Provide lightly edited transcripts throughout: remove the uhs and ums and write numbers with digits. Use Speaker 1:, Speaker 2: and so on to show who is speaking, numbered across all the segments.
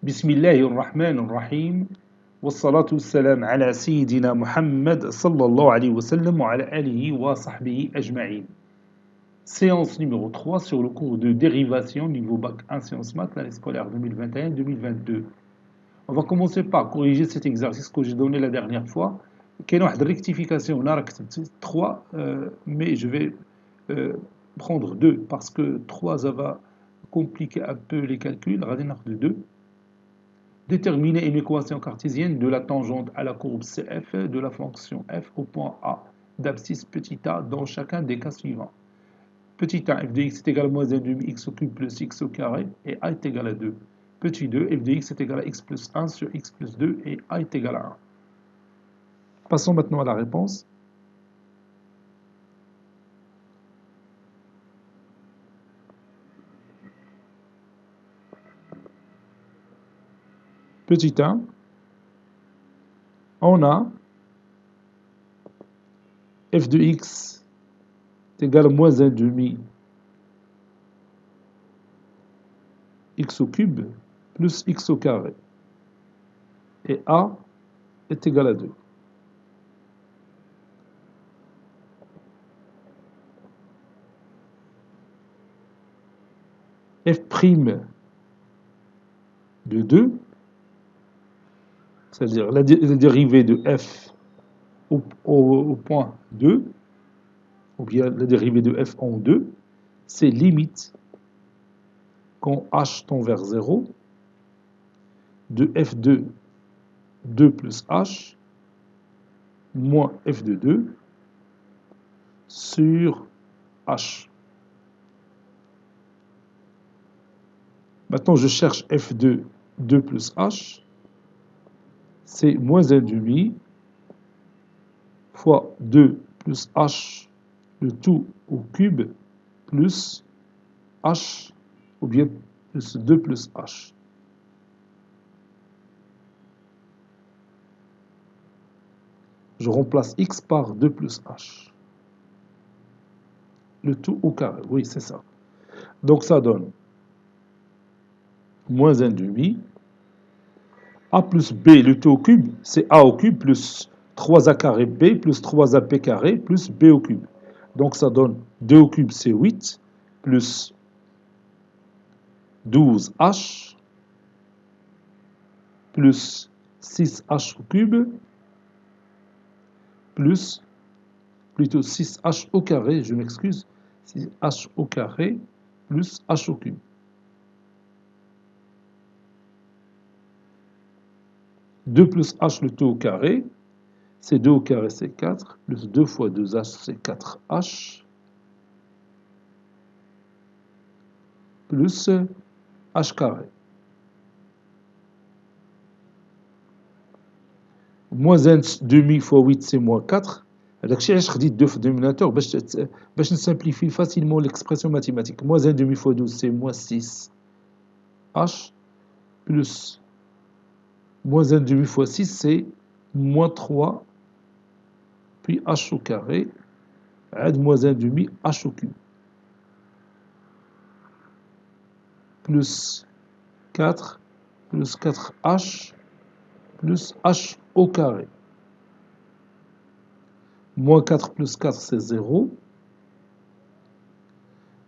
Speaker 1: بسم الله الرحمن الرحيم والصلاة والسلام على سيدنا محمد صلى الله عليه وسلم وعلى آله وصحبه أجمعين. Séance numéro 3 sur le cours de dérivation niveau bac 1 sciences maths l'année scolaire 2021-2022. On va commencer par corriger cet exercice que j'ai donné la dernière fois. كاين واحد rectification, on a rectifié 3 mais je vais prendre 2 parce que 3 ça va compliquer un peu les calculs. غادي ناخذ 2. Déterminer une équation cartésienne de la tangente à la courbe CF de la fonction f au point A d'abscisse petit a dans chacun des cas suivants. Petit a, f de x est égal à moins 1 demi x au cube plus x au carré et a est égal à 2. Petit 2, f de x est égal à x plus 1 sur x plus 2 et a est égal à 1. Passons maintenant à la réponse. Petit 1, on a f de x est égal à moins 1 demi x au cube plus x au carré. Et a est égal à 2. f' de 2, c'est-à-dire la dérivée de f au point 2, ou bien la dérivée de f en 2, c'est limite quand h tend vers 0 de f de 2 plus h moins f de 2 sur h. Maintenant, je cherche f de 2 plus h, c'est moins 1 demi fois 2 plus h, le tout au cube, plus h, ou bien plus 2 plus h. Je remplace x par 2 plus h. Le tout au carré, oui, c'est ça. Donc ça donne moins 1 demi. A plus b, le tout au cube, c'est a au cube plus 3a carré b plus 3ap carré plus b au cube. Donc ça donne 2 au cube, c'est 8, plus 12h, plus 6h au cube, plus, plutôt 6h au carré, je m'excuse, 6h au carré, plus h au cube. 2 plus h le tout au carré, c'est 2 au carré, c'est 4, plus 2 fois 2h, c'est 4h, plus h carré. Moins 1 demi fois 8, c'est moins 4. هذاك الشيء علاش خديت 2 في الدينوميناتور باش نسامبليفي facilement l'expression mathématique. Moins 1 demi fois 12, c'est moins 6 h, plus moins 1 demi fois 6, c'est moins 3, puis h au carré, add moins 1 demi h au cube, plus 4, plus 4h, plus h au carré. Moins 4 plus 4, c'est 0.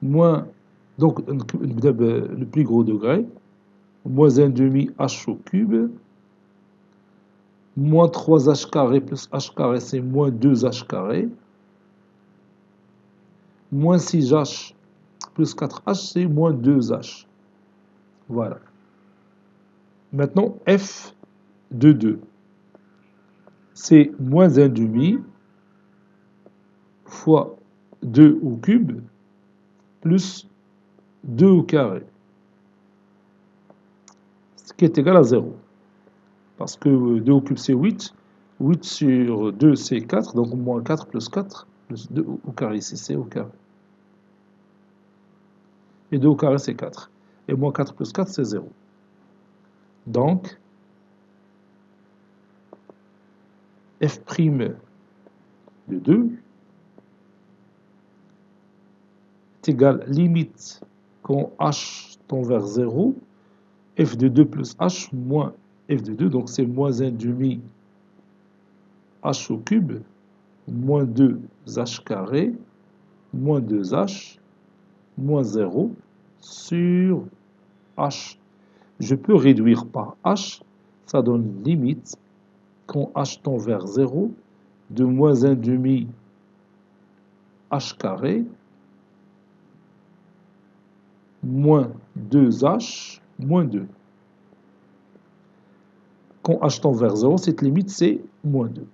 Speaker 1: Moins, donc le plus gros degré, moins 1 demi h au cube, moins 3h carré plus h carré, c'est moins 2h carré, moins 6h plus 4h, c'est moins 2h. Voilà. Maintenant, f de 2, c'est moins 1 demi fois 2 au cube plus 2 au carré, ce qui est égal à 0. Parce que 2 au cube c'est 8, 8 sur 2 c'est 4, donc moins 4 plus 4, plus 2 au carré ici c'est au carré. Et 2 au carré c'est 4. Et moins 4 plus 4 c'est 0. Donc, f' de 2 est égal limite quand h tend vers 0 f de 2 plus h moins f de 2, donc c'est moins 1 demi h au cube, moins 2h carré, moins 2h, moins 0 sur h. Je peux réduire par h, ça donne limite, quand h tend vers 0, de moins 1 demi h carré, moins 2h, moins 2. Quand h tend vers 0, cette limite c'est moins 2.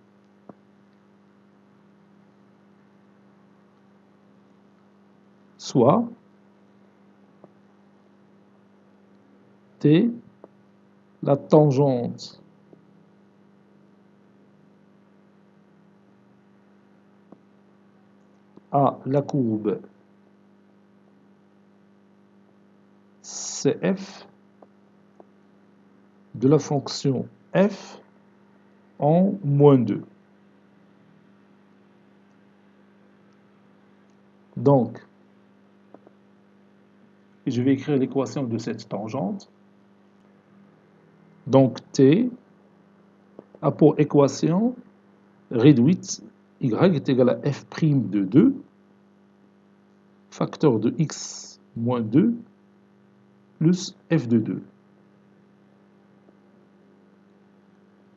Speaker 1: Soit t, la tangente à la courbe CF de la fonction f en moins 2. Donc, je vais écrire l'équation de cette tangente. Donc, t a pour équation réduite y est égal à f' de 2, facteur de x moins 2, plus f de 2.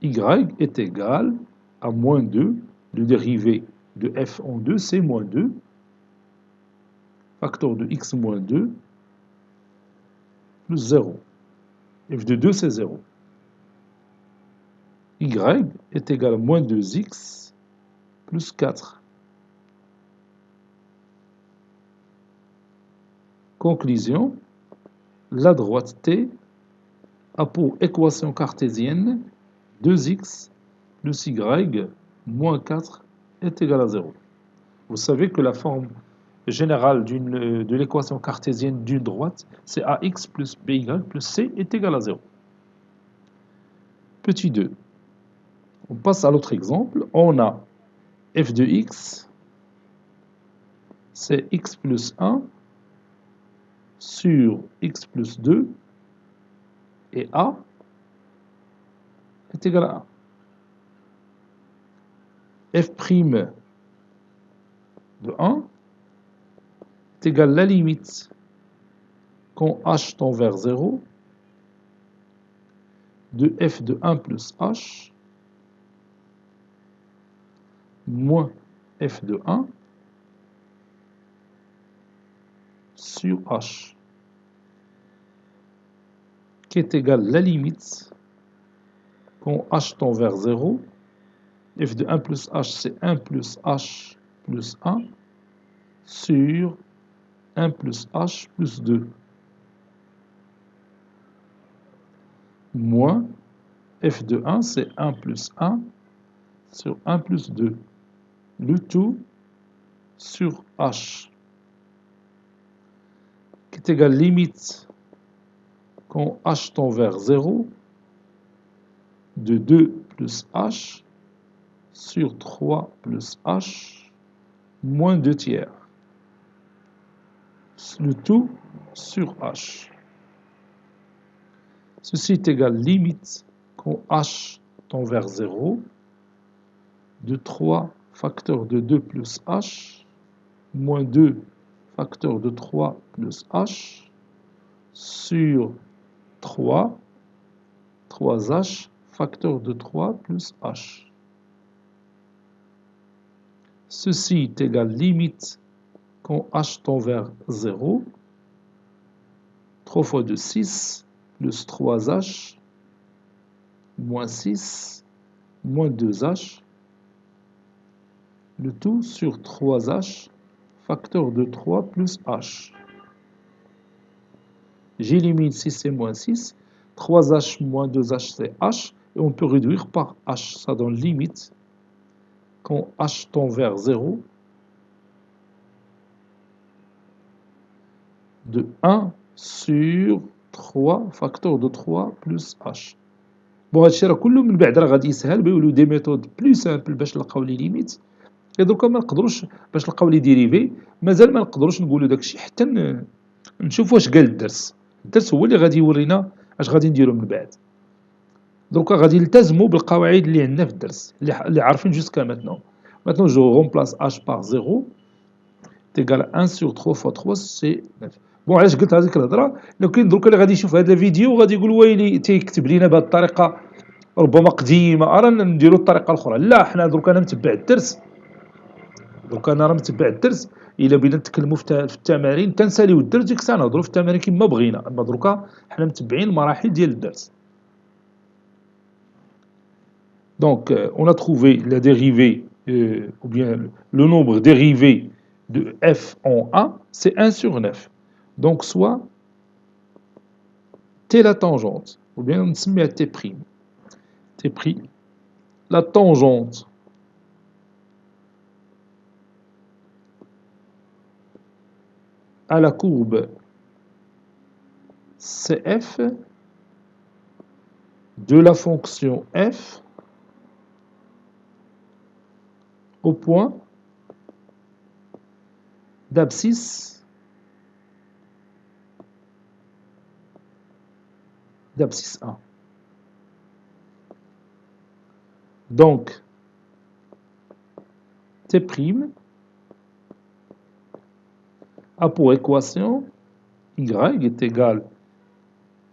Speaker 1: Y est égal à moins 2, le dérivé de f en 2, c'est moins 2, facteur de x moins 2, plus 0. f de 2, c'est 0. Y est égal à moins 2x plus 4. Conclusion, la droite T a pour équation cartésienne 2x plus y moins 4 est égal à 0. Vous savez que la forme générale de l'équation cartésienne d'une droite, c'est ax plus by plus c est égal à 0. Petit 2. On passe à l'autre exemple. On a f de x, c'est x plus 1 sur x plus 2 et a est égal à 1. f' de 1 est égal à la limite quand h tend vers 0 de f de 1 plus h moins f de 1 sur h, qui est égal à la limite quand h tend vers 0, f de 1 plus h c'est 1 plus h plus 1 sur 1 plus h plus 2, moins f de 1 c'est 1 plus 1 sur 1 plus 2, le tout sur h, qui est égal à limite quand h tend vers 0 de 2 plus h sur 3 plus h moins 2 tiers, le tout sur h. Ceci est égal à limite quand h tend vers 0 de 3 facteur de 2 plus h moins 2 facteur de 3 plus h sur 3, 3h facteur de 3 plus h. Ceci est égal à limite quand h tend vers 0, 3 fois 2, 6, plus 3h, moins 6, moins 2h, le tout sur 3h, facteur de 3 plus h. J'élimine 6 et moins 6, 3h moins 2h c'est h, et on peut réduire par h, ça donne limite quand h tend vers 0, de 1 sur 3 facteur de 3 plus h. بون هادشي راه كله من بعد راه غادي يسهل بيوليو دي ميثود بلو سامبل باش نلقاو لي ليميت. دوكا ما نقدروش باش نلقاو لي ديريفي، مازال ما نقدروش نقولوا داكشي حتى نشوف واش قال الدرس. الدرس هو اللي غادي يورينا اش غادي نديرو من بعد؟ دروكا غادي نلتزموا بالقواعد اللي عندنا في الدرس اللي عارفين جوسكا ماتنون. Maintenant je remplace h par 0 est égal à 1 sur 3 fois 3 c'est 9. بون علاش قلت هذيك الهضره؟ لو كاين دروكا اللي غادي يشوف هذا الفيديو غادي يقول ويلي تيكتب لينا بهذه الطريقه ربما قديمه، رانا نديروا الطريقه الاخرى. لا، حنا دروكا انا متبع الدرس، دروكا انا راه متبع الدرس. الا بغينا نتكلموا في التمارين تنساليو الدرس ديك الساعه نهضروا في التمارين كما بغينا، اما دروكا حنا متبعين المراحل ديال الدرس. Donc, on a trouvé la dérivée, ou bien le nombre dérivé de f en a, c'est 1 sur 9. Donc, soit t la tangente, ou bien on se met à t'. T', la tangente à la courbe CF de la fonction f au point d'abscisse d'abscisse 1. Donc, T' a pour équation y est égal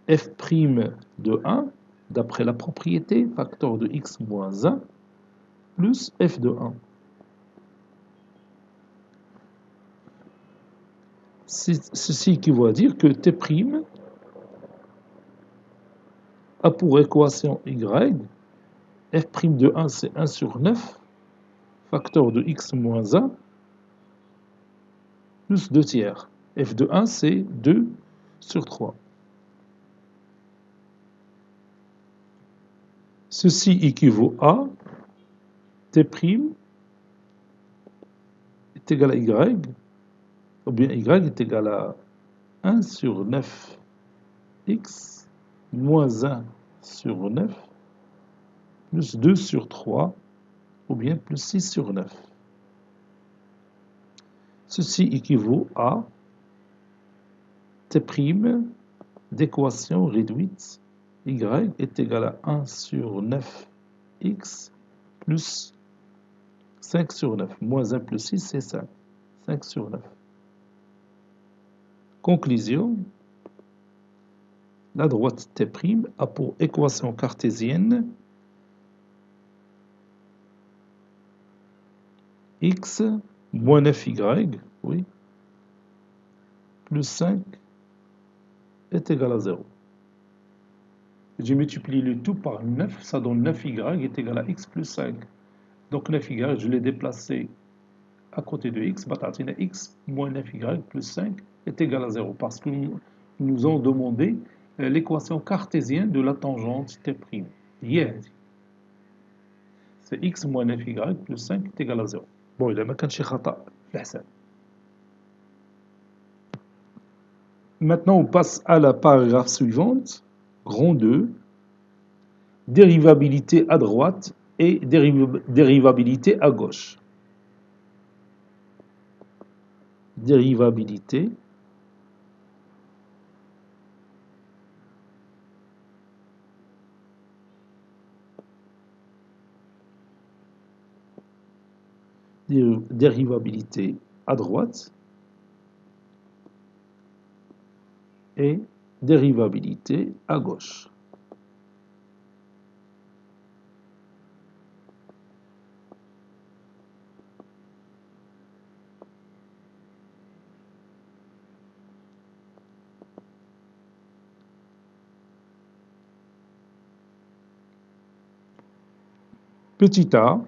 Speaker 1: f' de 1, d'après la propriété, facteur de x moins 1, plus f de 1. Ceci équivaut à dire que T' a pour équation y, f' de 1 c'est 1 sur 9, facteur de x moins 1, plus 2 tiers. F de 1 c'est 2 sur 3. Ceci équivaut à T' est égal à y, ou bien y est égal à 1 sur 9 x moins 1 sur 9 plus 2 sur 3 ou bien plus 6 sur 9. Ceci équivaut à T' d'équation réduite y est égal à 1 sur 9 x plus 5 sur 9. Moins 1 plus 6 c'est 5. 5 sur 9. Conclusion, la droite T' a pour équation cartésienne x moins 9y, oui, plus 5 est égal à 0. J'ai multiplié le tout par 9, ça donne 9y est égal à x plus 5. Donc 9y, je l'ai déplacé à côté de x, x moins 9y plus 5 est égal à 0, parce que nous ont demandé l'équation cartésienne de la tangente T'. C'est x moins 9y plus 5 est égal à 0. Bon, il ما كانش خطأ في الحساب. Maintenant, on passe à la paragraphe suivante, grand 2, dérivabilité à droite et dérivabilité à gauche. Dérivabilité à droite et dérivabilité à gauche. Petit a,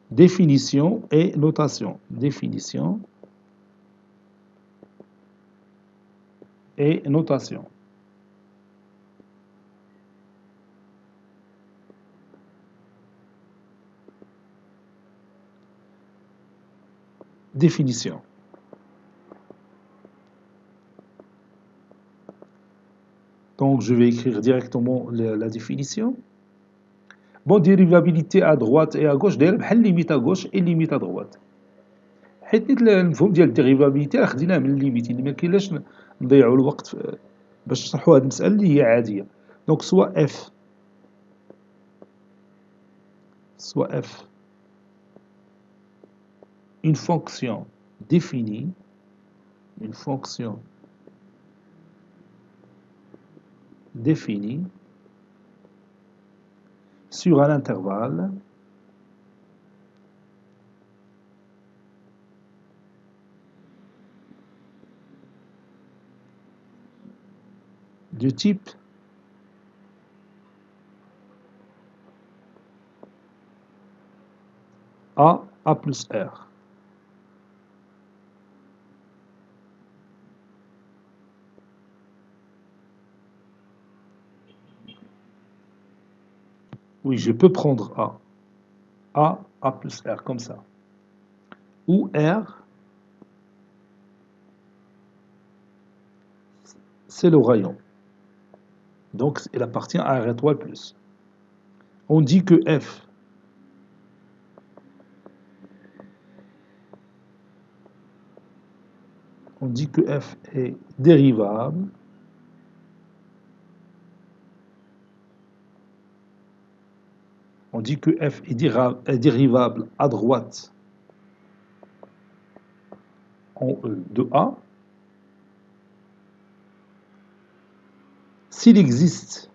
Speaker 1: définition et notation. Définition et notation. Définition. Donc je vais écrire directement la définition. Bon, dérivabilité à droite et à gauche, داير بحال limite à gauche et limite à droite. حيت المفهوم ديال الديريفابيليتي راه خديناه من الليميت، يعني ما كاينلاش نضيعوا الوقت باش نشرحوا هذه المسألة اللي هي عادية. Donc soit f une fonction définie, une fonction définie sur un intervalle du type A plus R. Oui, je peux prendre A plus R, comme ça. Où R, c'est le rayon. Donc, il appartient à R étoile plus. On dit que F est dérivable à droite en E de A s'il existe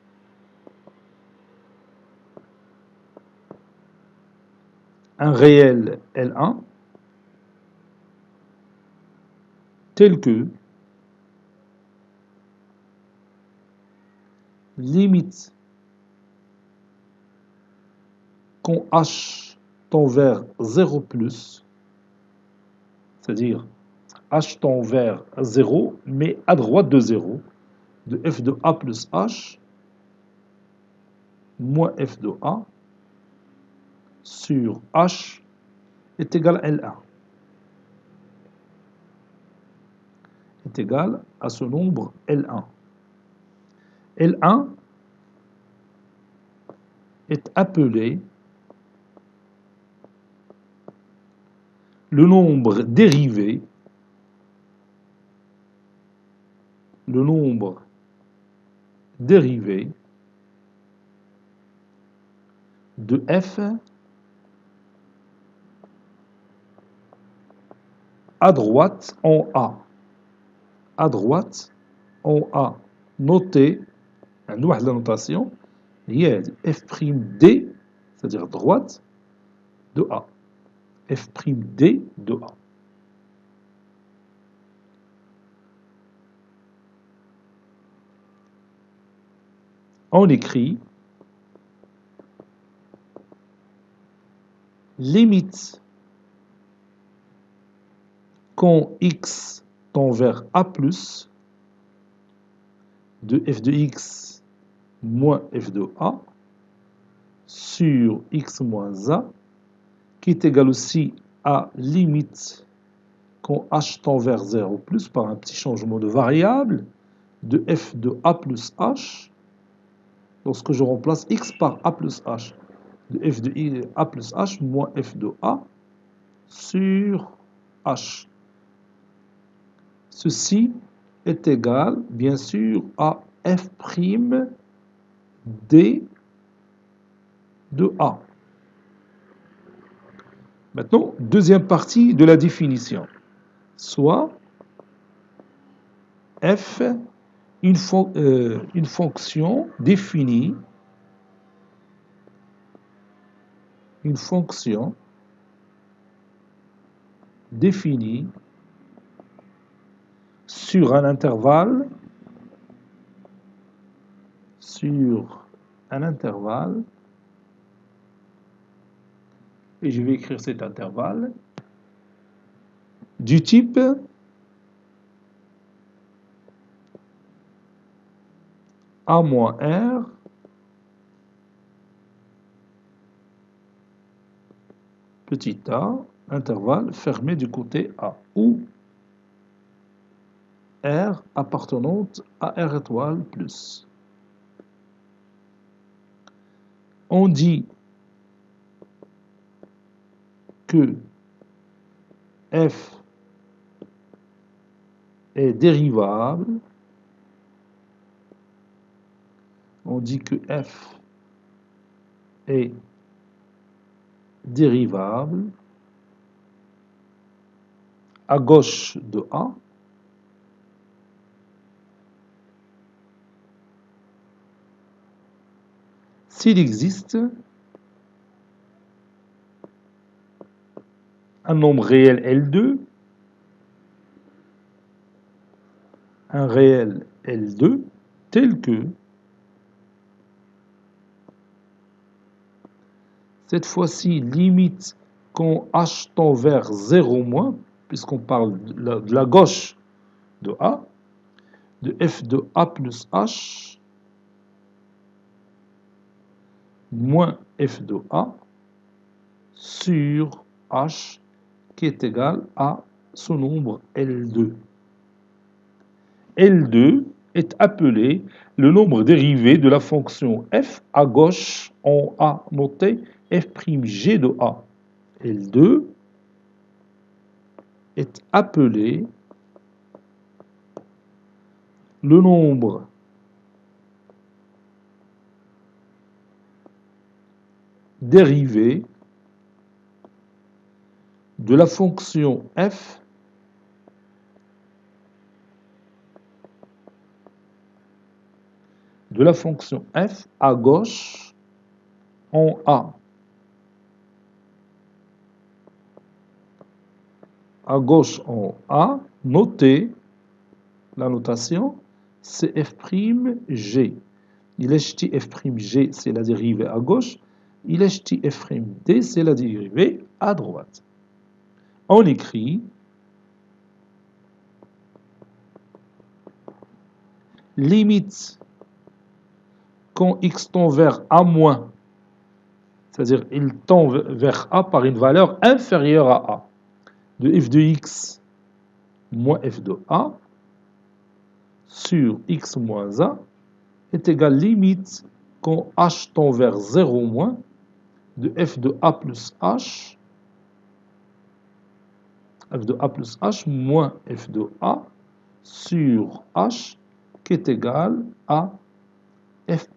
Speaker 1: un réel L1 tel que limite quand H tend vers 0 plus, c'est-à-dire H tend vers 0, mais à droite de 0, de f de A plus H, moins f de A, sur H est égal à L1. Est égal à ce nombre L1. L1 est appelé le nombre dérivé, de f à droite en A. À droite en A. Notez, عندنا واحد la notation, هي هذه f'd, c'est-à-dire droite, de A. f'd de A. On écrit limite quand x tend vers A+, de f de x moins f de A, sur x moins A, qui est égal aussi à limite quand h tend vers 0 plus, par un petit changement de variable, de f de A plus h, lorsque je remplace x par A plus h, de f de A plus h moins f de A sur h. Ceci est égal, bien sûr, à f' d de A. Maintenant, deuxième partie de la définition. Soit f, une fonction définie, sur un intervalle, et je vais écrire cet intervalle, du type A moins R petit a, intervalle fermé du côté A, où R appartenante à R étoile plus. On dit que f est dérivable on dit que f est dérivable à gauche de A s'il existe un nombre réel L2, un réel L2 tel que, cette fois-ci, limite quand h tend vers 0 moins, puisqu'on parle de la gauche de A, de f de A plus h moins f de A sur h qui est égal à ce nombre L2. L2 est appelé le nombre dérivé de la fonction f à gauche en A, noté f'g de A. L2 est appelé le nombre dérivé de la fonction f à gauche en A. À gauche en A, notez la notation, c'est f'g. Il est f'g, c'est la dérivée à gauche. Il est f'd, c'est la dérivée à droite. On écrit limite quand x tend vers A moins, c'est-à-dire il tend vers A par une valeur inférieure à A, de f de x moins f de A sur x moins A est égal limite quand h tend vers 0 moins de f de A plus h moins f de A sur h qui est égal à f'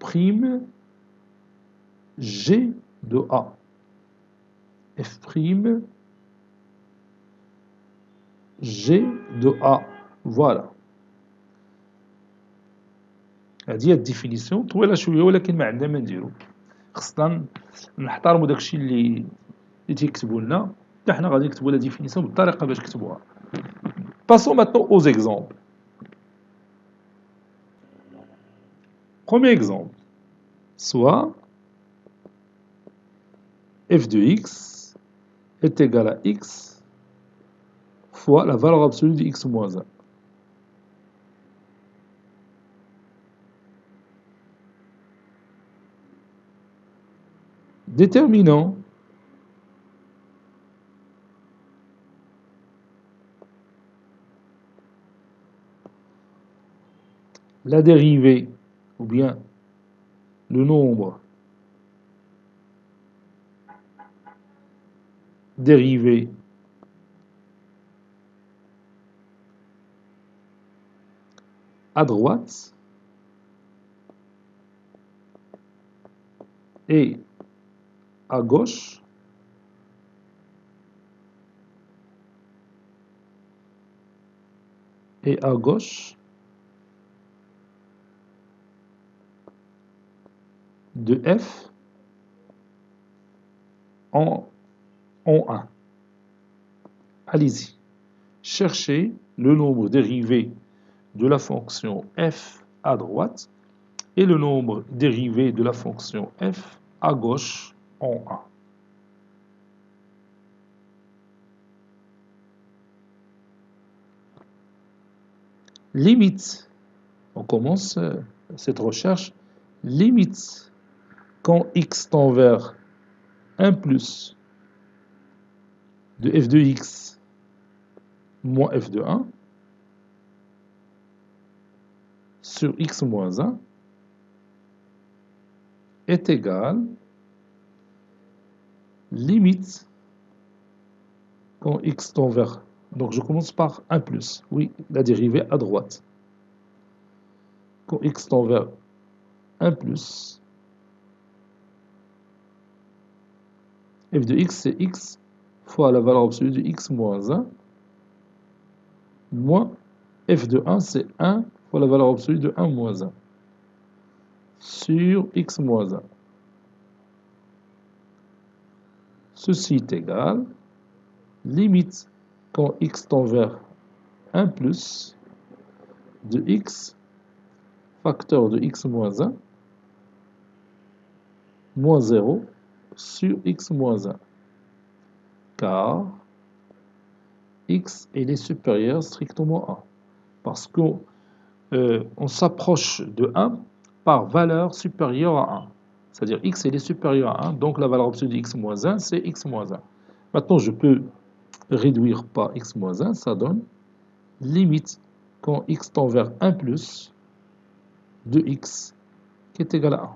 Speaker 1: g de A. f' g de A. Voilà. هذه هي الديفينيسيون طويله شويه ولكن ما عندنا ما نديرو خصنا نحترموا داكشي اللي تيكتبوا لنا حتى حنا غادي نكتبوا لا ديفينيسيون بالطريقه باش كتبوها. Passons maintenant aux exemples. Premier exemple, soit f de x est égal à x fois la valeur absolue de x moins 1. Déterminant la dérivée ou bien le nombre dérivé à droite et à gauche de f en 1. Allez-y. Cherchez le nombre dérivé de la fonction f à droite et le nombre dérivé de la fonction f à gauche en 1. Limite, on commence cette recherche, limite quand x tend vers 1 plus de f de x moins f de 1 sur x moins 1 est égal limite quand x tend vers, donc je commence par 1 plus, oui, la dérivée à droite. Quand x tend vers 1 plus f de x, c'est x fois la valeur absolue de x moins 1, moins f de 1, c'est 1 fois la valeur absolue de 1 moins 1, sur x moins 1. Ceci est égal, limite quand x tend vers 1 plus de x facteur de x moins 1 moins 0 sur x moins 1, car x est supérieur strictement à 1, parce qu'on s'approche de 1 par valeur supérieure à 1. C'est-à-dire x est supérieur à 1, donc la valeur absolue de x moins 1, c'est x moins 1. Maintenant, je peux réduire par x moins 1, ça donne limite quand x tend vers 1 plus de x qui est égal à 1.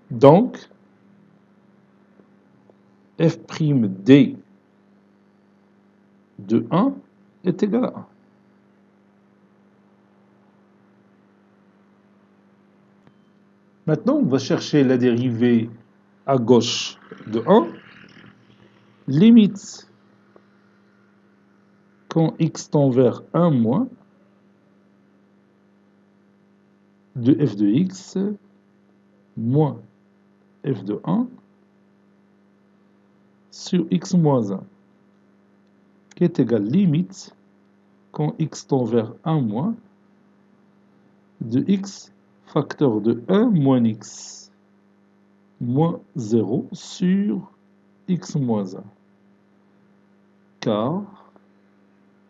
Speaker 1: Donc, f'd de 1 est égal à 1. Maintenant, on va chercher la dérivée à gauche de 1. Limite quand x tend vers 1 moins de f de x moins f de 1 sur x moins 1, qui est égal limite quand x tend vers 1 moins de x facteur de 1 moins x moins 0 sur x moins 1, car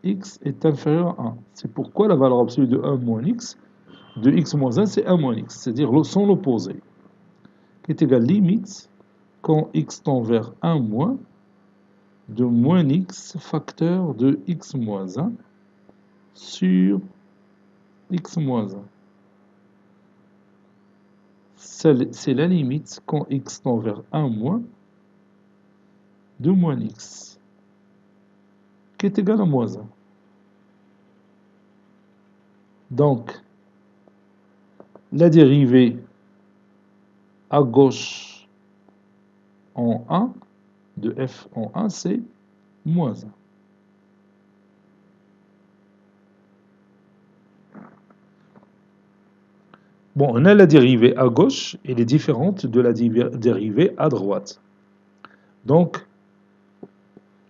Speaker 1: x est inférieur à 1. C'est pourquoi la valeur absolue de 1 moins x, de x moins 1, c'est 1 moins x, c'est-à-dire son opposé, qui est égal limite quand x tend vers 1 moins de moins x facteur de x moins 1 sur x moins 1. C'est la limite quand x tend vers 1 moins de moins x, qui est égal à moins 1. Donc, la dérivée à gauche en 1, de f en 1, c'est moins 1. Bon, on a la dérivée à gauche, elle est différente de la dérivée à droite. Donc,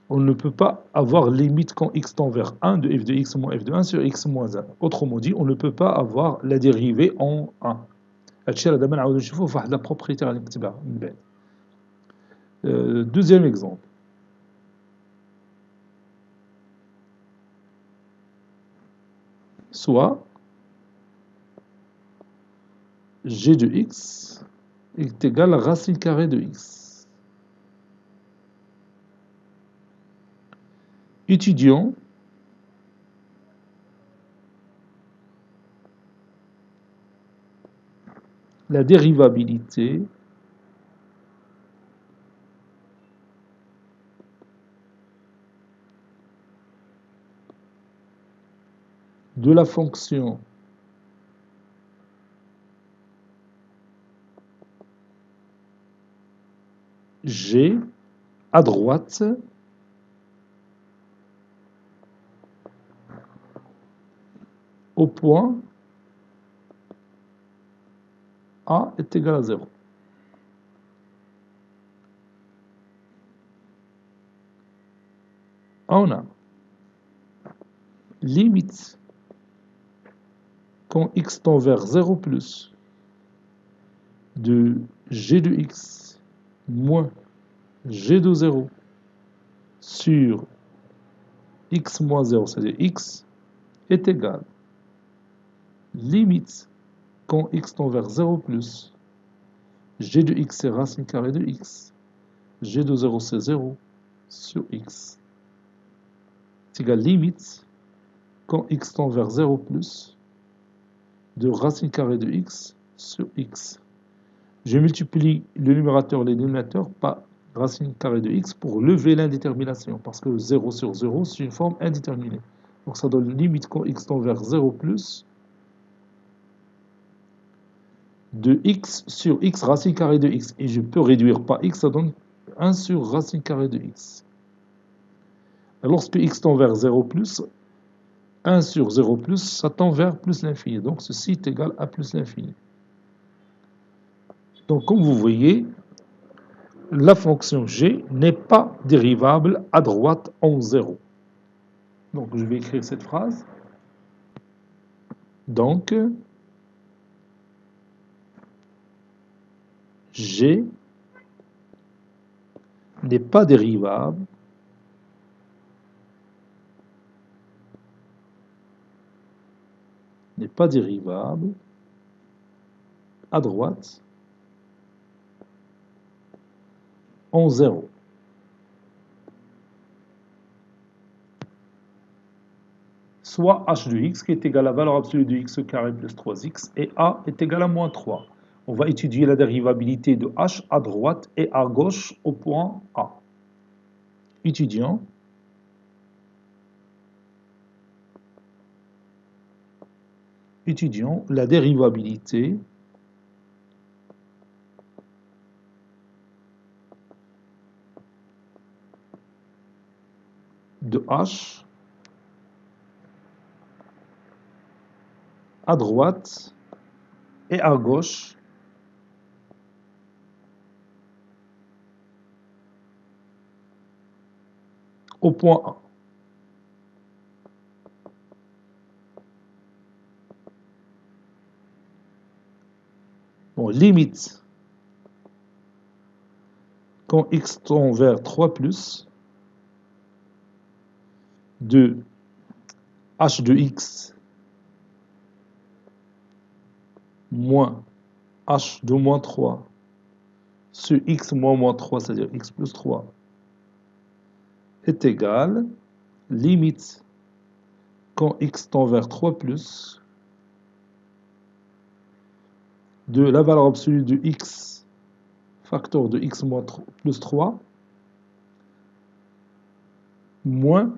Speaker 1: on ne peut pas avoir limite quand x tend vers 1 de f de x moins f de 1 sur x moins 1. Autrement dit, on ne peut pas avoir la dérivée en 1. هادشي راه دابا نعاودو نشوفوه فواحد لا بروبريتي غادي نكتبها من بعد. Deuxième exemple. Soit g de x est égal à racine carrée de x. Étudions la dérivabilité de la fonction g à droite au point A est égal à 0. On a limite quand x tend vers 0 plus de g de x moins g de 0 sur x moins 0, c'est-à-dire x, est égal limite quand x tend vers 0 plus g de x c'est racine carrée de x, g de 0 c'est 0 sur x, c'est égal limite quand x tend vers 0 plus de racine carrée de x sur x. Je multiplie le numérateur et le dénominateur par racine carrée de x pour lever l'indétermination, parce que 0 sur 0, c'est une forme indéterminée. Donc ça donne limite quand x tend vers 0 plus de x sur x racine carrée de x. Et je peux réduire par x, ça donne 1 sur racine carrée de x. Et lorsque x tend vers 0 plus, 1 sur 0 plus, ça tend vers plus l'infini. Donc ceci est égal à plus l'infini. Donc comme vous voyez, la fonction g n'est pas dérivable à droite en 0. Donc je vais écrire cette phrase. Donc g n'est pas dérivable à droite en 0. Soit h de x qui est égal à la valeur absolue de x carré plus 3x et a est égal à moins 3. On va étudier la dérivabilité de h à droite et à gauche au point A. Étudions. Étudions la dérivabilité de h à droite et à gauche au point A. Bon, limite quand x tend vers 3 plus de h de x moins h de moins 3 sur x moins 3, c'est-à-dire x plus 3, est égal, limite quand x tend vers 3 plus de la valeur absolue de x facteur de x moins 3, plus 3 moins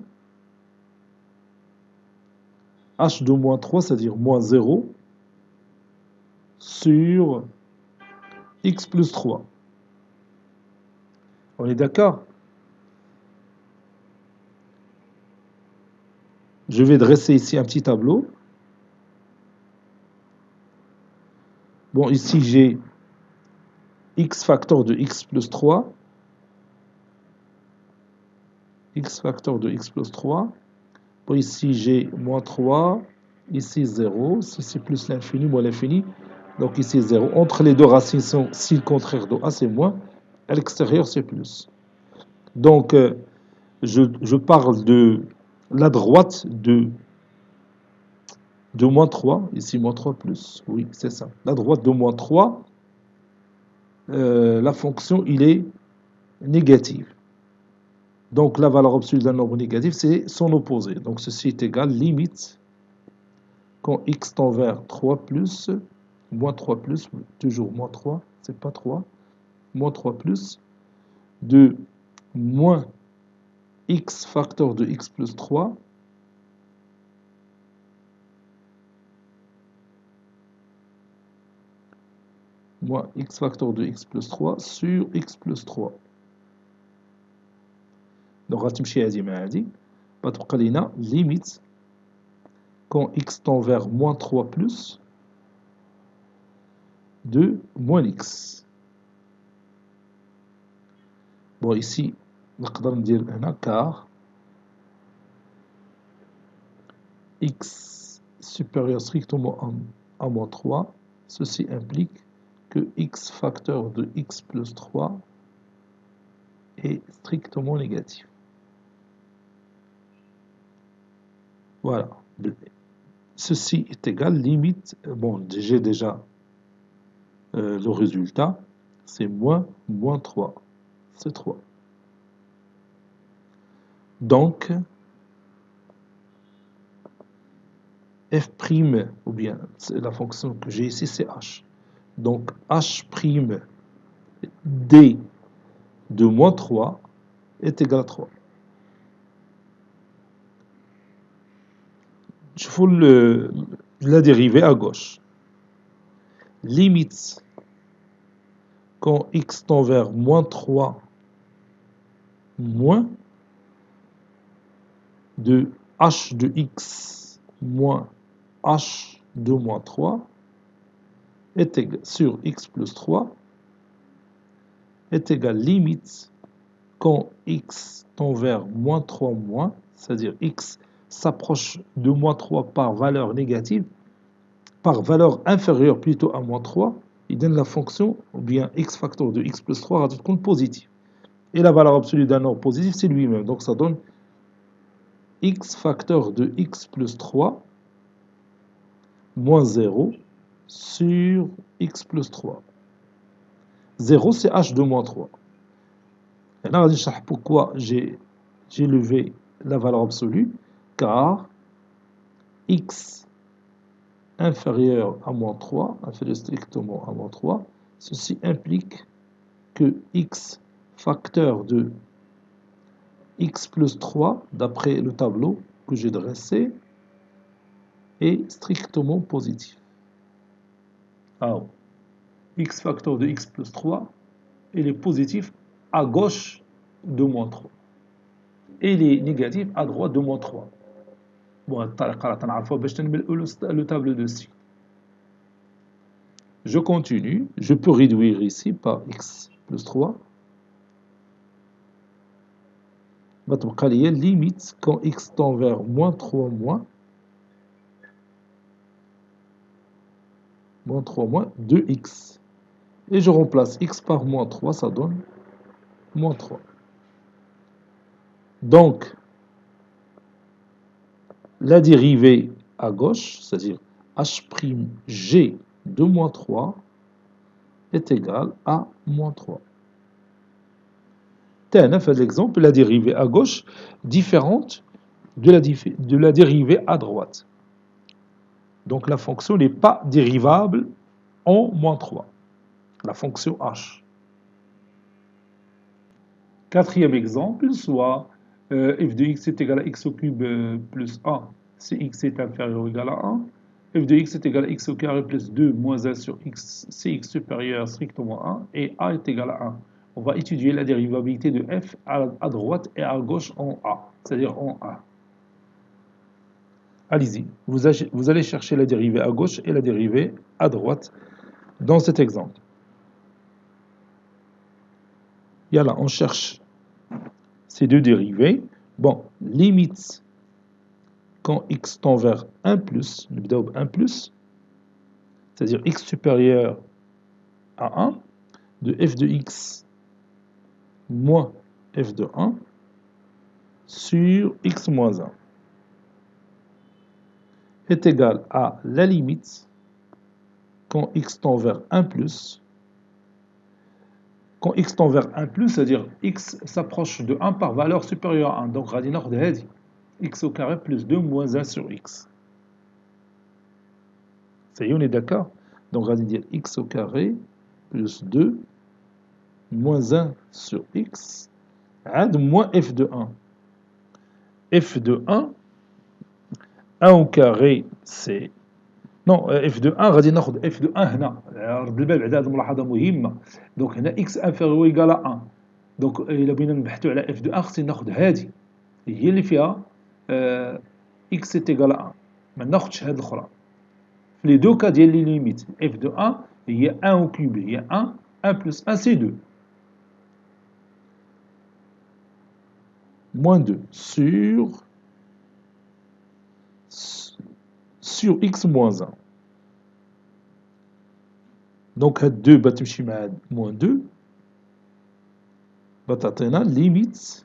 Speaker 1: h de moins 3, c'est-à-dire moins 0, sur x plus 3. On est d'accord? Je vais dresser ici un petit tableau. Bon, ici j'ai x facteur de x plus 3. X facteur de x plus 3. Bon, ici j'ai moins 3. Ici 0. Si c'est plus l'infini, moins l'infini. Donc ici 0. Entre les deux racines, si le contraire de a, c'est moins. À l'extérieur, c'est plus. Donc, je parle de la droite de moins 3. Ici, moins 3 plus. Oui, c'est ça. La droite de moins 3, la fonction, il est négative. Donc, la valeur absolue d'un nombre négatif, c'est son opposé. Donc, ceci est égal, limite, quand x tend vers 3 plus, moins 3 plus, toujours moins 3, c'est pas 3, moins 3 plus, de moins x facteur de x plus 3, moins x facteur de x plus 3 sur x plus 3. Donc غتمشي هذه مع هذه غتبقى لينا limite quand x tend vers moins 3 plus de moins x. Bon ici نقدر ندير هنا car x supérieur strictement à moins 3, ceci implique que x facteur de x plus 3 est strictement négatif. Voilà. Ceci est égal, limite, bon, j'ai déjà le résultat, c'est moins 3. C'est 3. Donc, f', ou bien la fonction que j'ai ici, c'est h. Donc, h' d de moins 3 est égal à 3. شوفوا la dérivée à gauche. Limite quand x tend vers moins 3 moins de h de x moins h de moins 3 est égal, sur x plus 3 est égal limite quand x tend vers moins 3 moins, c'est-à-dire x s'approche de moins 3 par valeur négative, par valeur inférieure plutôt à moins 3, il donne la fonction, ou bien x facteur de x plus 3 radical positif. Et la valeur absolue d'un nombre positif, c'est lui-même. Donc ça donne x facteur de x plus 3 moins 0 sur x plus 3. 0, c'est h de moins 3. Et là, on va dire pourquoi j'ai levé la valeur absolue, car x inférieur à moins 3, inférieur strictement à moins 3, ceci implique que x facteur de x plus 3, d'après le tableau que j'ai dressé, est strictement positif. Alors, x facteur de x plus 3, il est positif à gauche de moins 3. Et il est négatif à droite de moins 3. Bon, le tableau de ci. Je continue, je peux réduire ici par x plus 3. Limite quand x tend vers moins 3 moins, 3 moins 2x. Et je remplace x par moins 3, ça donne moins 3. Donc, la dérivée à gauche, c'est-à-dire h'g de moins 3, est égale à moins 3. TNF fait l'exemple, la dérivée à gauche différente de la dérivée à droite. Donc la fonction n'est pas dérivable en moins 3. La fonction h. Quatrième exemple, soit f de x est égal à x au cube plus 1 si x est inférieur ou égal à 1. F de x est égal à x au carré plus 2 moins 1 sur x si x supérieur strictement à 1 et a est égal à 1. On va étudier la dérivabilité de f à droite et à gauche en a, c'est-à-dire en a. Allez-y, vous allez chercher la dérivée à gauche et la dérivée à droite dans cet exemple. Yalla, on cherche ces deux dérivées. Bon, limite quand x tend vers 1 plus, c'est-à-dire x supérieur à 1, de f de x moins f de 1 sur x moins 1 est égal à la limite quand x tend vers 1 plus. Quand x tend vers 1 plus, c'est-à-dire x s'approche de 1 par valeur supérieure à 1. Donc, radin de hadi, x au carré plus 2 moins 1 sur x. Ça y est, on est d'accord? Donc, radin dire x au carré plus 2 moins 1 sur x, ad moins f de 1. f de 1, 1 au carré, c'est... Non, f de 1 غادي ناخذ f de 1 هنا. رد البال بعد هذه الملاحظه مهمه. دونك هنا x inférieur ou égal à 1. دونك الا بغينا نبحثوا على f de 1 خصني ناخذ هذه هي اللي فيها x est égal à 1. ما ناخذش هذه الاخرى. في لي دو كا ديال لي ليميت f de 1 هي 1 au cube هي 1 1 plus 1 c'est 2. Moins 2 sur x moins 1. Donc, 2 بتمشي مع moins 2 بتعطينا limite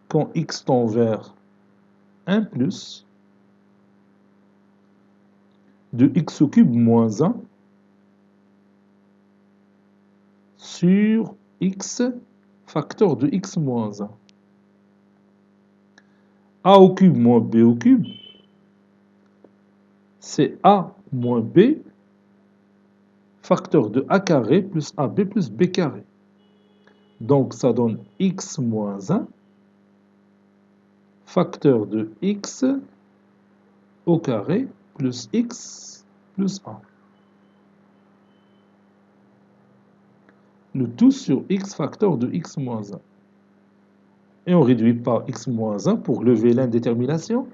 Speaker 1: quand x tend vers 1 plus de x au cube moins 1 sur x facteur de x moins 1. A au cube moins b au cube, c'est a moins b facteur de a carré plus ab plus b carré. Donc ça donne x moins 1 facteur de x au carré plus x plus 1. Le tout sur x facteur de x moins 1. Et on réduit par x moins 1 pour lever l'indétermination.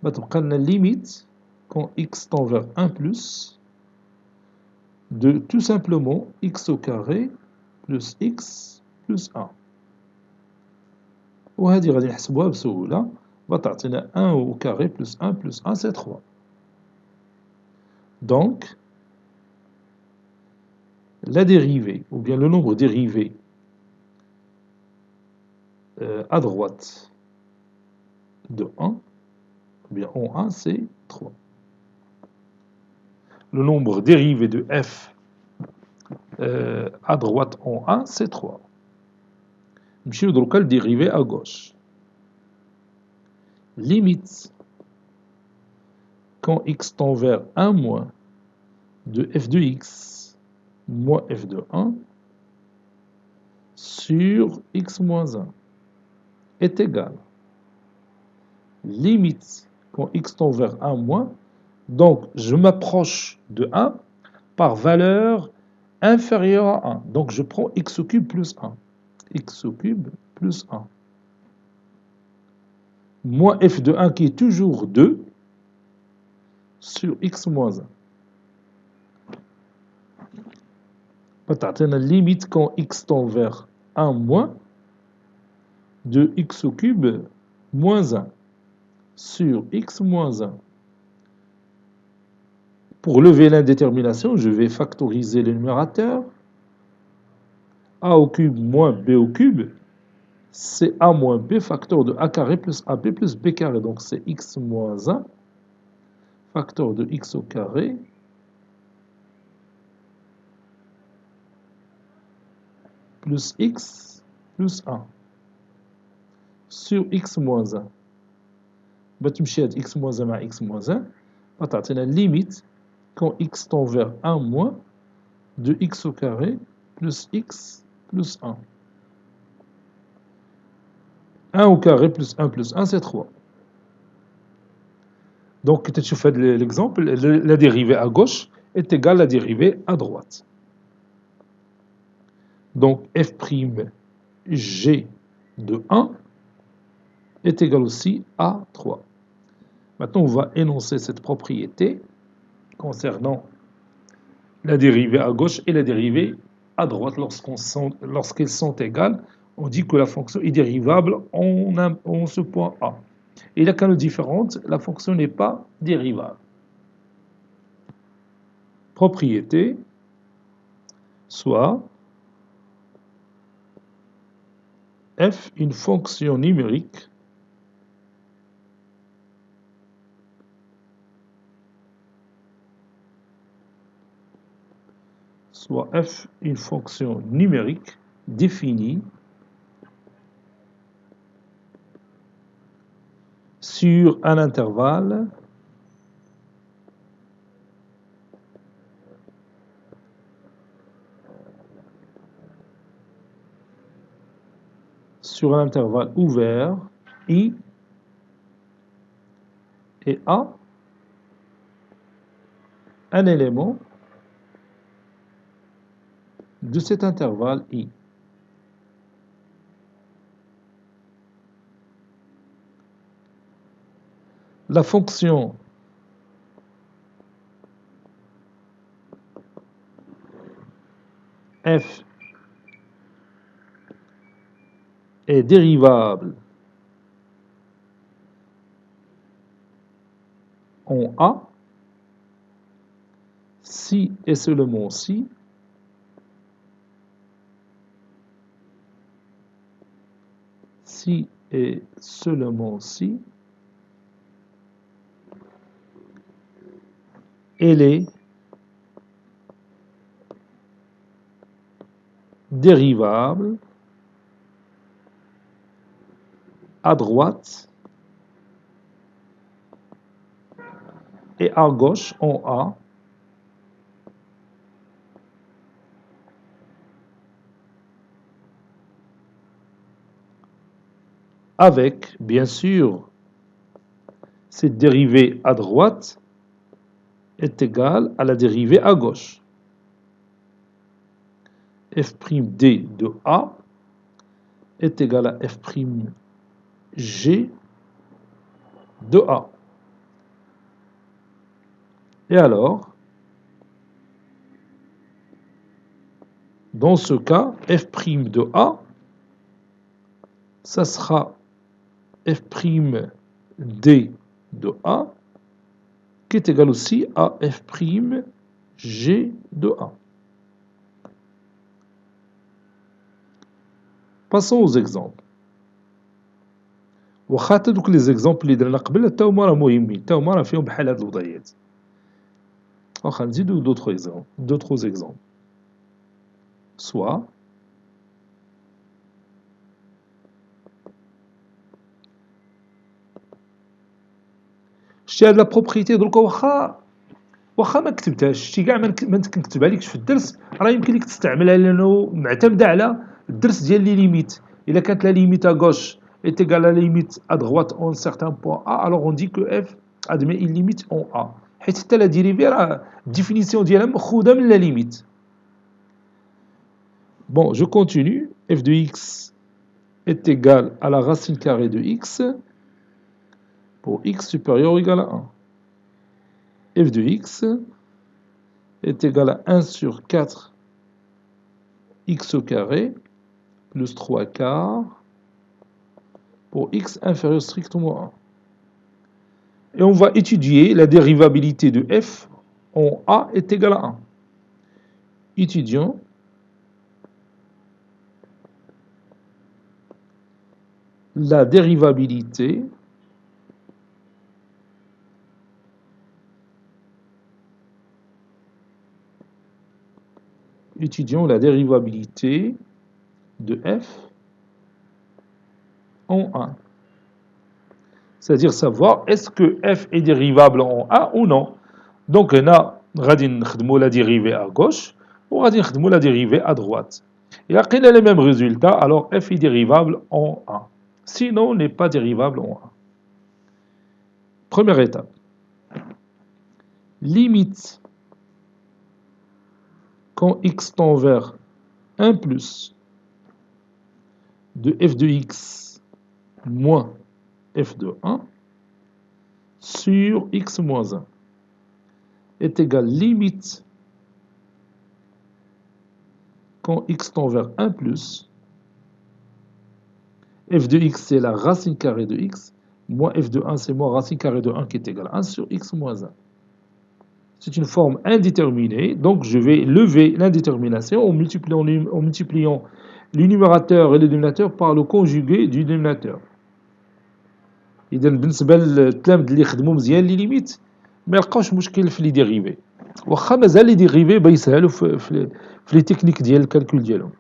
Speaker 1: On a la limite quand x tend vers 1 plus de tout simplement x au carré plus x plus 1. وهذه غادي نحسبوها بسهولة تعطينا 1 au carré plus 1 c'est 3. Donc la dérivée ou bien le nombre dérivé à droite de 1 ou bien en 1 c'est 3. Le nombre dérivé de f à droite en 1 c'est 3. نمشيو دروكا dérivé à gauche. Limite quand x tend vers 1 moins de f de x moins f de 1 sur x moins 1 est égal. Limite quand x tend vers 1 moins, donc je m'approche de 1 par valeur inférieure à 1. Donc je prends x au cube plus 1. X au cube plus 1. Moins f de 1 qui est toujours 2 sur x moins 1. La limite quand x tend vers 1 moins de x au cube moins 1 sur x moins 1. Pour lever l'indétermination, je vais factoriser le numérateur. A au cube moins b au cube, c'est a moins b facteur de a carré plus ab plus b carré. Donc c'est x moins 1 facteur de x au carré plus x plus 1 sur x moins 1. بتمشي هاد x moins 1 مع x moins 1 تعطينا limite quand x tend vers 1 moins de x au carré plus x plus 1. 1 au carré plus 1 c'est 3. Donc tu fais l'exemple, la dérivée à gauche est égale à la dérivée à droite. Donc f' g de 1 est égal aussi à 3. Maintenant, on va énoncer cette propriété concernant la dérivée à gauche et la dérivée à droite. Lorsqu'elles sont égales, on dit que la fonction est dérivable en ce point A. Et là, quand nous différente, la fonction n'est pas dérivable. Propriété, soit f une fonction numérique définie sur un intervalle ouvert I et A un élément de cet intervalle I. La fonction f est dérivable en A si et seulement si et seulement si elle est dérivable à droite et à gauche en A avec, bien sûr, cette dérivée à droite est égale à la dérivée à gauche. F'd de A est égal à F'G de A. Et alors, dans ce cas, F'd de A, ça sera F'd de A, qui est égal aussi à F'G de A. Passons aux exemples. واخا حتى دوك لي زيكزامبل اللي درنا قبل حتى هما راه مهمين حتى هما راه فيهم بحال هاد الوضعيات واخا نزيدو d'autres exemples soit شتي هاد لا بروبريتي دروكا واخا ما كتبتهاش شتي كاع ما كنكتبها لكش في الدرس راه يمكن لك تستعملها لانه معتمده على الدرس ديال لي ليميت الا كانت لا ليميت à gauche est égale à la limite à droite en certain point A alors on dit que f admet une limite en A حيت حتى لا ديريفي راه الديفينيسيون ديالها ماخوذه من لا ليميت. Bon, je continue. F de x est égal à la racine carrée de x pour x supérieur ou égal à 1. F de x est égal à 1 sur 4 x au carré plus 3 quarts pour x inférieur strictement à 1. Et on va étudier la dérivabilité de f en a est égal à 1. Étudions la dérivabilité de f en 1. C'est-à-dire savoir est-ce que f est dérivable en A ou non. Donc, on a la dérivée à gauche ou la dérivée à droite. Et là, on a les mêmes résultats, alors f est dérivable en A. Sinon, n'est pas dérivable en A. Première étape. Limite quand x tend vers 1 plus de f de x moins f de 1 sur x moins 1 est égal limite quand x tend vers 1 plus f de x c'est la racine carrée de x moins f de 1 c'est moins racine carrée de 1 qui est égal à 1 sur x moins 1. C'est une forme indéterminée, donc je vais lever l'indétermination en multipliant le numérateur et le dénominateur par le conjugué du dénominateur. إذا بالنسبة للتلامذ اللي خدموا مزيان لي ليميت ما يلقاوش مشكل في لي ديريفي واخا مازال لي ديريفي بيسهلوا في لي تكنيك ديال الكالكول ديالهم.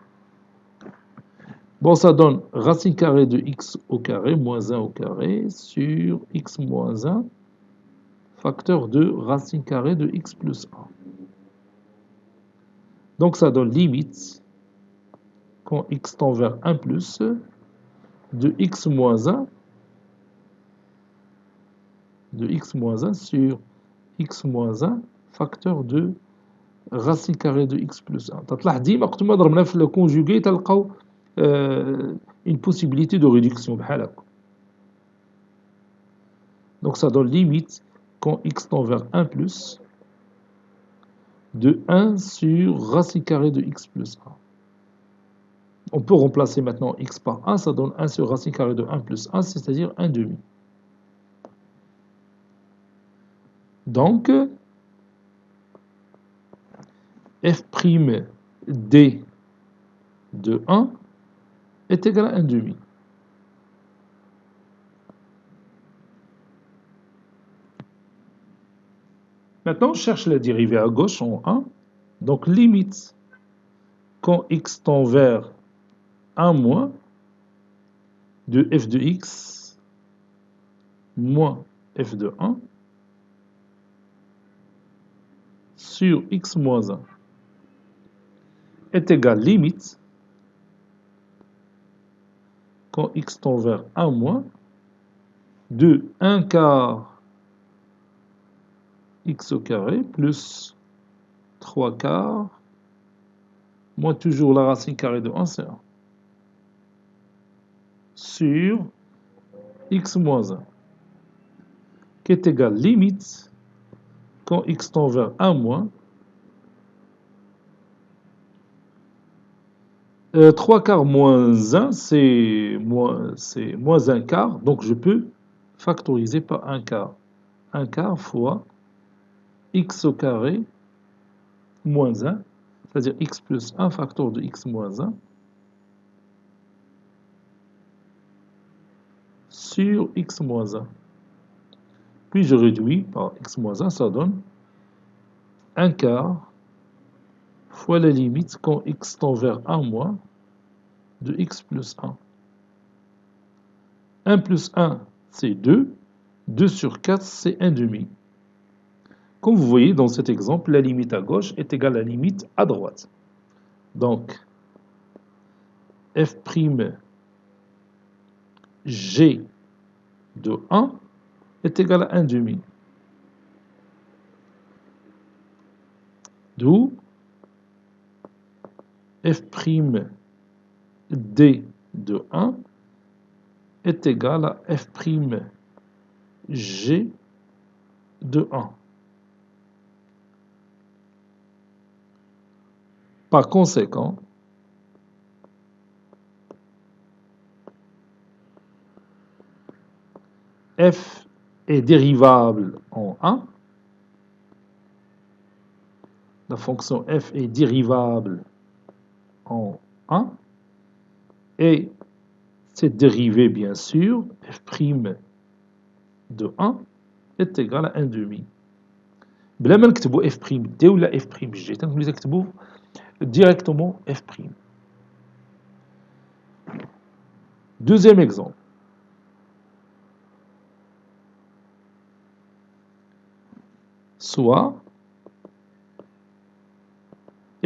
Speaker 1: Bon, ça donne racine carrée de x au carré moins 1 au carré sur x moins 1 facteur de racine carrée de x plus 1. Donc ça donne limite quand x tend vers 1 plus de x moins 1 sur x moins 1 facteur de racine carrée de x plus 1. تطلع ديما وقت ما ضربنا في الكونجوغي تلقاو une possibilité de réduction بحال هكا. Donc ça donne limite quand x tend vers 1 plus de 1 sur racine carrée de x plus 1. On peut remplacer maintenant x par 1, ça donne 1 sur racine carrée de 1 plus 1, c'est-à-dire 1 demi. Donc, f' d de 1 est égal à 1 demi. Maintenant, on cherche la dérivée à gauche en 1. Donc, limite quand x tend vers 1 moins de f de x moins f de 1 sur x moins 1 est égal limite quand x tend vers 1 moins, de 1 quart x au carré plus 3 quarts, moins toujours la racine carrée de 1, c'est 1, sur x moins 1, qui est égal limite, quand x tend vers 1 moins, 3 quarts moins 1, c'est moins 1 quart, donc je peux factoriser par 1 quart. 1 quart fois x au carré moins 1, c'est-à-dire x plus 1 facteur de x moins 1, sur x moins 1. Puis je réduis par x moins 1, ça donne 1 quart fois la limite quand x tend vers 1 moins de x plus 1. 1 plus 1, c'est 2. 2 sur 4, c'est 1 demi. Comme vous voyez dans cet exemple, la limite à gauche est égale à la limite à droite. Donc, f' g de 1 est égal à 1 demi. D'où f' d de 1 est égal à f' g de 1. Par conséquent, f est dérivable en 1. La fonction f est dérivable en 1. Et cette dérivée, bien sûr, f' de 1 est égal à 1 demi. بلا ما نكتبوا f' d ولا f' g, تنقولوا نكتبوا directement f'. Deuxième exemple. Soit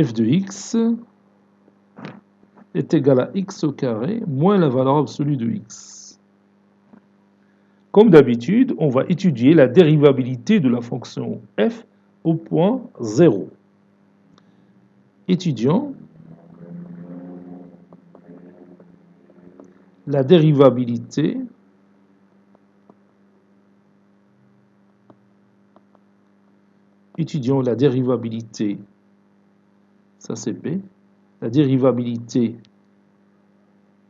Speaker 1: f de x est égal à x au carré moins la valeur absolue de x. Comme d'habitude, on va étudier la dérivabilité de la fonction f au point 0. Étudions la dérivabilité ça c'est P, la dérivabilité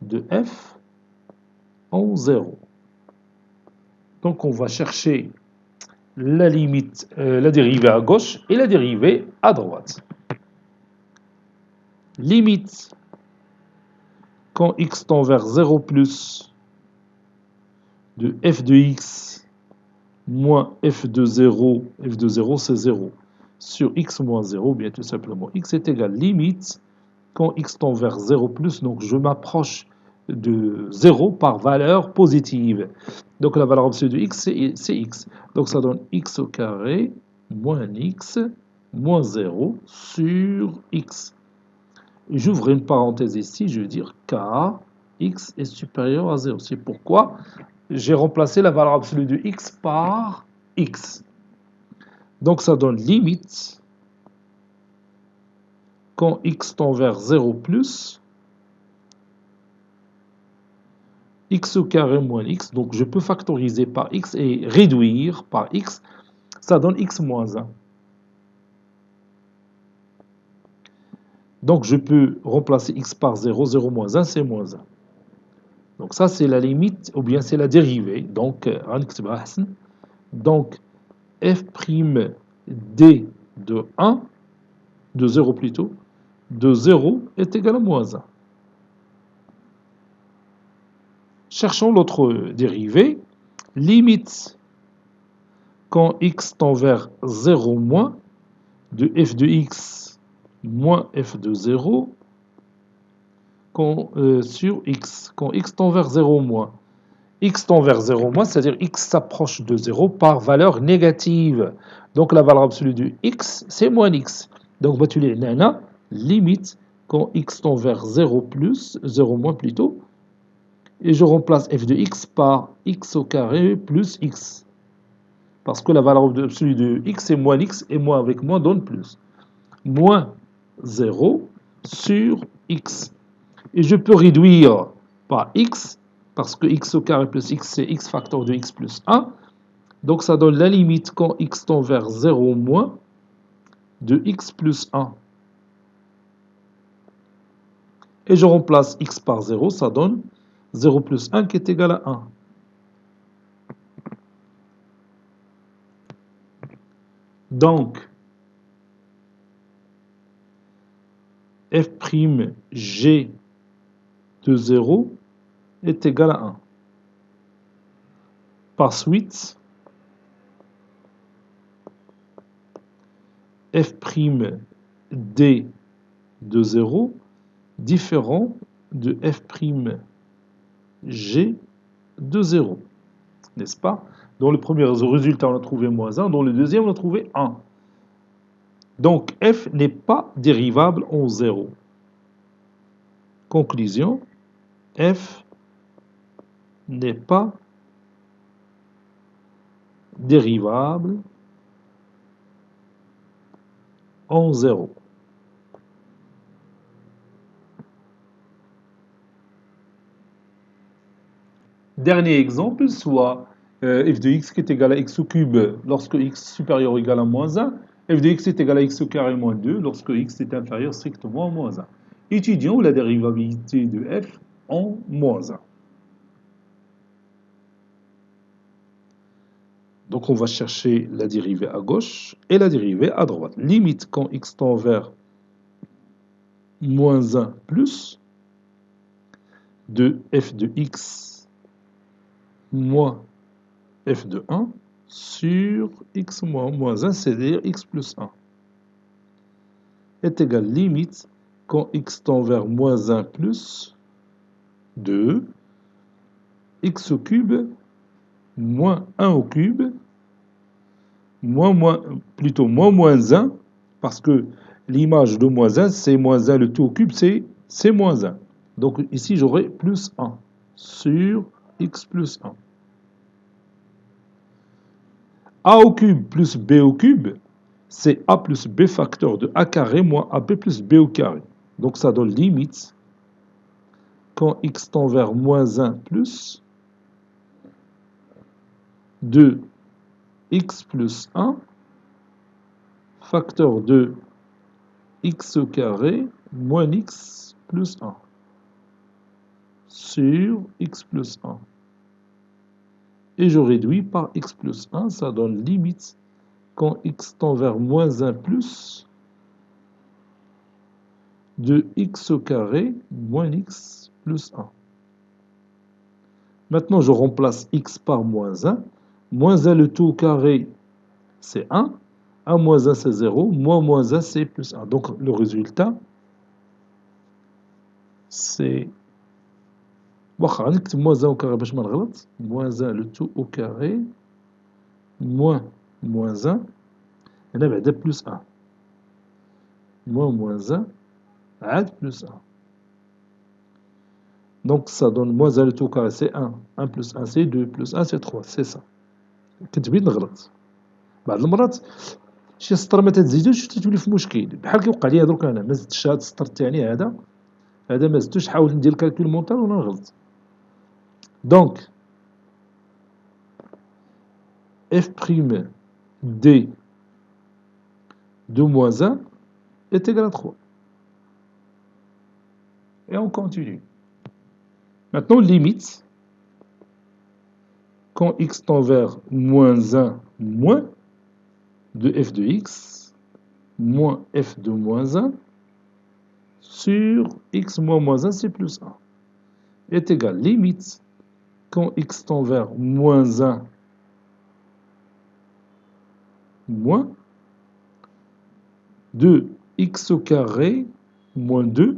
Speaker 1: de f en 0. Donc on va chercher la limite, la dérivée à gauche et la dérivée à droite. Limite quand x tend vers 0 plus de f de x moins f de 0 c'est 0, sur x moins 0, bien tout simplement x est égal limite quand x tend vers 0 plus, donc je m'approche de 0 par valeur positive. Donc la valeur absolue de x, c'est x. Donc ça donne x au carré moins x moins 0 sur x. J'ouvre une parenthèse ici, je veux dire k, x est supérieur à 0. C'est pourquoi j'ai remplacé la valeur absolue de x par x. Donc ça donne limite quand x tend vers 0 plus, x au carré moins x, donc je peux factoriser par x et réduire par x, ça donne x moins 1. Donc je peux remplacer x par 0, 0 moins 1, c'est moins 1. Donc ça c'est la limite, ou bien c'est la dérivée, donc f' d de 1, de 0 plutôt, de 0 est égal à moins 1. Cherchons l'autre dérivée. Limite quand x tend vers 0 moins de f de x moins f de 0 sur x. Quand x tend vers 0 moins. X tend vers 0 moins, c'est-à-dire x s'approche de 0 par valeur négative. Donc la valeur absolue de x, c'est moins x. Donc battu nana, limite quand x tend vers 0 plus, 0 moins plutôt, Et je remplace f de x par x au carré plus x. Parce que la valeur absolue de x est moins x, et moins avec moins donne plus. Moins 0 sur x. Et je peux réduire par x, parce que x au carré plus x, c'est x facteur de x plus 1. Donc ça donne la limite quand x tend vers 0 moins de x plus 1. Et je remplace x par 0, ça donne 0 plus 1 qui est égal à 1. Donc, f'g de 0 est égal à 1. Par suite, f'd de 0 différent de f'g de 0. N'est-ce pas? Dans le premier résultat, on a trouvé moins 1. Dans le deuxième, on a trouvé 1. Donc, f n'est pas dérivable en 0. Conclusion, f n'est pas dérivable en 0. Dernier exemple, soit f de x qui est égal à x au cube lorsque x supérieur ou égal à moins 1, f de x est égal à x au carré moins 2 lorsque x est inférieur strictement à moins 1. Étudions la dérivabilité de f en moins 1. Donc on va chercher la dérivée à gauche et la dérivée à droite. Limite quand x tend vers moins 1 plus de f de x moins f de 1 sur x moins 1, c'est-à-dire x plus 1, est égal limite quand x tend vers moins 1 plus 2 x au cube moins 1 au cube moins 1, parce que l'image de moins 1, c'est moins 1, le tout au cube, c'est moins 1. Donc ici, j'aurai plus 1 sur x plus 1. A au cube plus b au cube, c'est a plus b facteur de a carré moins ab plus b au carré. Donc ça donne limite quand x tend vers moins 1 plus de x plus 1 facteur de x au carré moins x plus 1 sur x plus 1. Et je réduis par x plus 1, ça donne limite quand x tend vers moins 1 plus de x au carré moins x plus 1. Maintenant, je remplace x par moins 1. Moins 1, le tout au carré, c'est 1. 1 moins 1, c'est 0. Moins 1, c'est plus 1. Donc, le résultat, c'est... واخا غنكتب moins 1 au carré باش ما نغلط. Moins 1, le tout au carré, moins 1. هنا بعدا plus 1. moins 1, عاد plus 1. Donc, ça donne moins 1 le tout au carré, c'est 1. 1 plus 1, c'est 2. Plus 1, c'est 3. C'est ça. كنت بغيت نغلط. بعض المرات شي سطر ما تزيدوش تولي في مشكل. بحال كيوقع لي درك انا ما زدتش هذا السطر الثاني هذا ما زدتوش حاولت ندير الكالكول مونتال وانا نغلط. دونك f' d de moins 1 est égal à 3. Et on continue. Maintenant, limite, quand x tend vers moins 1 moins de f de x moins f de moins 1 sur x moins 1, c'est plus 1, est égal limite quand x tend vers moins 1 moins de x au carré moins 2.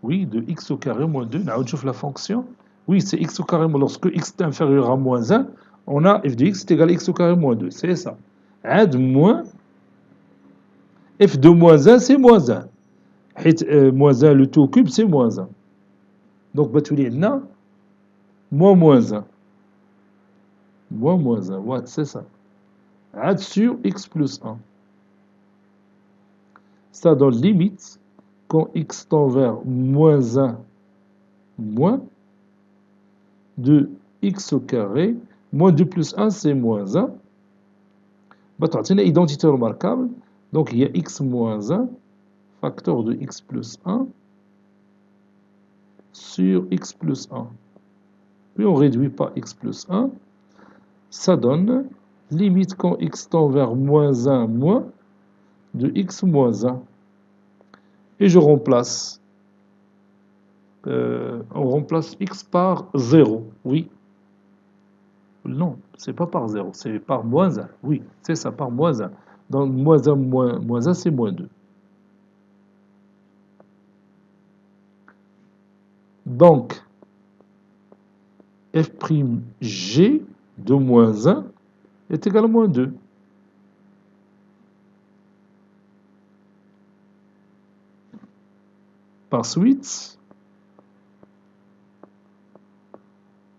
Speaker 1: Oui, de x au carré moins 2. On trouve la fonction. Oui, c'est x au carré moins. Lorsque x est inférieur à moins 1, on a f de x est égal à x au carré moins 2. C'est ça. Add moins f de moins 1, c'est moins 1. Moins 1, le tout au cube, c'est moins 1. Donc, batuli عندنا moins 1. Moins 1, ouais, c'est ça. Add sur x plus 1. Ça donne limite quand x tend vers moins 1 moins de x au carré. Moins 2 plus 1, c'est moins 1. Bah, tu as une identité remarquable. Donc, il y a x moins 1, facteur de x plus 1, sur x plus 1. Puis on réduit par x plus 1. Ça donne limite quand x tend vers moins 1 moins de x moins 1. Et je remplace. On remplace x par 0. Oui. Non, c'est pas par 0, c'est par moins 1. Oui, c'est ça, par moins 1. Donc moins 1 moins 1, c'est moins 2. Donc, f'g de moins 1 est égal à moins 2. Par suite,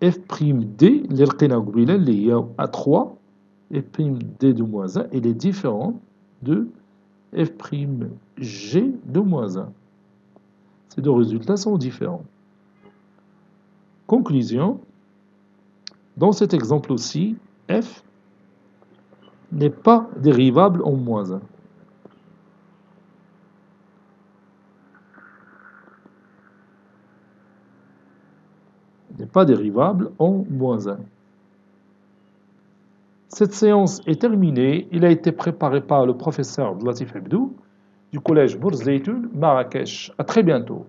Speaker 1: f'd, اللي لقينا قبيله اللي هي A3, f'd de moins 1, il est différent de f'g de moins 1. Ces deux résultats sont différents. Conclusion, dans cet exemple aussi, f n'est pas dérivable en moins 1. N'est pas dérivable en moins 1. Cette séance est terminée. Il a été préparé par le professeur Abdelatif Abdou du collège Bourz Zeytoun, Marrakech. À très bientôt.